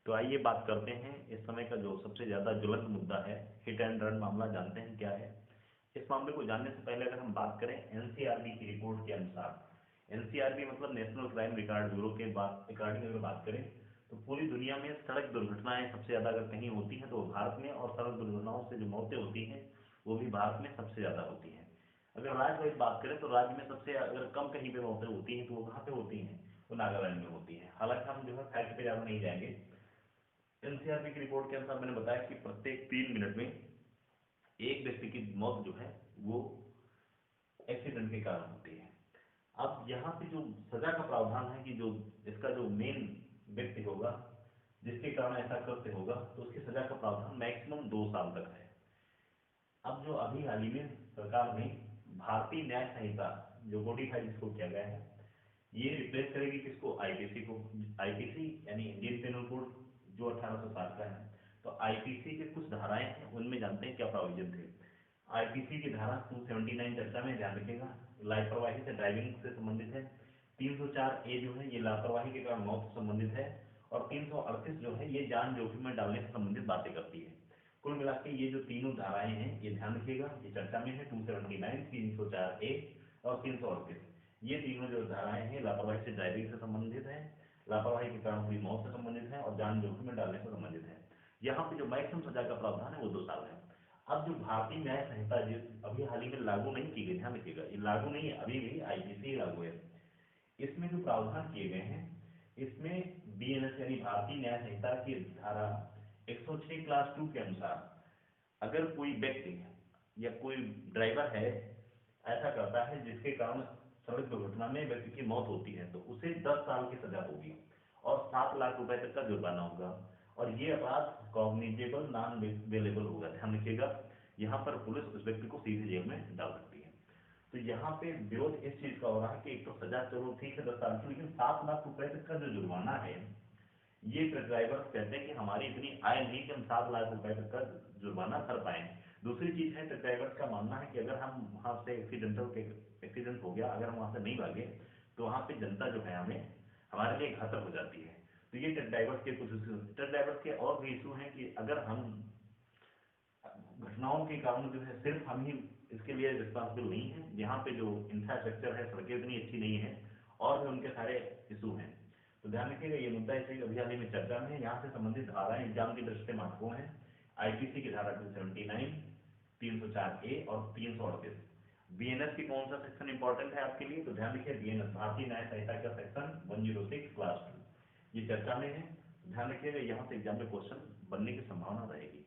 तो आइए बात करते हैं इस समय का जो सबसे ज़्यादा ज्वलंत मुद्दा है, हिट एंड रन मामला। जानते हैं क्या है। इस मामले को जानने से पहले अगर हम बात करें एनसीआरबी की रिपोर्ट के अनुसार, एनसीआरबी मतलब नेशनल क्राइम रिकॉर्ड ब्यूरो के अकॉर्डिंग अगर बात करें तो पूरी दुनिया में सड़क दुर्घटनाएं सबसे ज़्यादा अगर कहीं होती हैं तो वो भारत में, और सड़क दुर्घटनाओं से जो मौतें होती हैं वो भी भारत में सबसे ज़्यादा होती हैं। अगर राज्य वाइज बात करें तो राज्य में सबसे अगर कम कहीं पे मौतें होती हैं तो वो कहाँ पे होती हैं, वो नागालैंड में होती हैं। हालांकि हम जो है फैक्ट पे ज़्यादा नहीं जाएंगे। एनसीआरबी की रिपोर्ट के अनुसार मैंने बताया कि प्रत्येक 3 मिनट में एक व्यक्ति की मौत जो है वो एक्सीडेंट के कारण होती है। अब यहाँ पे जो सजा का प्रावधान है कि जो इसका जो मेन व्यक्ति होगा जिसके कारण ऐसा कृत्य होगा तो उसकी सजा का प्रावधान मैक्सिमम 2 साल तक है। अब जो अभी हाल ही में सरकार ने भारतीय न्याय संहिता जो कोडिफाई जिसको किया गया है, ये रिप्लेस करेगी किसको, आईपीसी को। आईपीसी यानी इंडियन पेनल कोड जो 1860 का है। तो आईपीसी के कुछ धाराएं हैं, उनमें जानते हैं क्या प्रोविजन थे। आईपीसी की धारा 279 चर्चा में ध्यान रखिएगा, लापरवाही से ड्राइविंग से संबंधित है। 304 ए जो है ये लापरवाही के कारण मौत से संबंधित है। और 338 जो है ये जान जोखिम में डालने से संबंधित बातें करती है। कुल मिला के ये जो तीनों धाराएं हैं ये ध्यान रखिएगा, ये चर्चा में है। 279, 304 ए और 338, ये तीनों जो धाराएं हैं लापरवाही से ड्राइविंग से संबंधित है, लापरवाही के कारण हुई मौत से संबंधित है और जान जोखिम में डालने से संबंधित है। यहाँ पे जो मैक्सिमम सजा का प्रावधान है वो 2 साल है। अब जो भारतीय न्याय संहिता जो अभी हाल ही में लागू नहीं की गई, ध्यान रखिएगा ये लागू नहीं है, अभी भी आईपीसी लागू है। इसमें जो प्रावधान किए गए हैं इसमें बीएनएस यानी भारतीय न्याय संहिता की धारा 106 क्लास 2 के अनुसार अगर कोई व्यक्ति या कोई ड्राइवर है ऐसा करता है जिसके कारण सड़क दुर्घटना में व्यक्ति की मौत होती है तो उसे 10 साल की सजा होगी और 7 लाख रुपए तक का जुर्माना होगा। और ये अपराध कॉग्निजेबल नॉन बेलेबल होगा, ध्यान रखिएगा। यहाँ पर पुलिस उस व्यक्ति को सीधे जेल में डाल सकती है। तो यहाँ पे विरोध इस चीज का हो रहा है कि एक तो सजा चलो ठीक है 10 साल की, लेकिन 7 लाख रुपए तक का जो जुर्माना है, ये ट्रक ड्राइवर कहते हैं कि हमारी इतनी आय नहीं कि हम 7 लाख रुपए तक का जुर्माना भर पाए। दूसरी चीज है ट्रक ड्राइवर का मानना है कि अगर हम वहां से एक्सीडेंट हो गया, अगर हम वहां से नहीं भागे तो वहां पे जनता जो है हमें हमारे लिए घातक हो जाती है। तो ये ट्रक ड्राइवर्स के कुछ इशू, ट्रक ड्राइवर्स के और भी इशू हैं कि अगर हम घटनाओं के कारण जो है सिर्फ हम ही इसके लिए रिस्पॉन्सिबल नहीं है, यहाँ पे जो इंफ्रास्ट्रक्चर है, सड़कें इतनी अच्छी नहीं है, और भी उनके सारे इशू हैं। तो ध्यान रखिएगा ये मुद्दा इसलिए अभी हाल ही में चर्चा में है। यहाँ से संबंधित धाराएं एग्जाम की दृष्टि से महत्वपूर्ण है। आईपीसी की धारा 279, 304 ए और 338। बीएनएस की कौन सा सेक्शन इंपॉर्टेंट है आपके लिए, तो ध्यान रखिए बीएनएस भारतीय न्याय संहिता का सेक्शन 106 क्लास 2 ये चर्चा में है। ध्यान रखिएगा यहाँ से एग्जाम में क्वेश्चन बनने की संभावना रहेगी।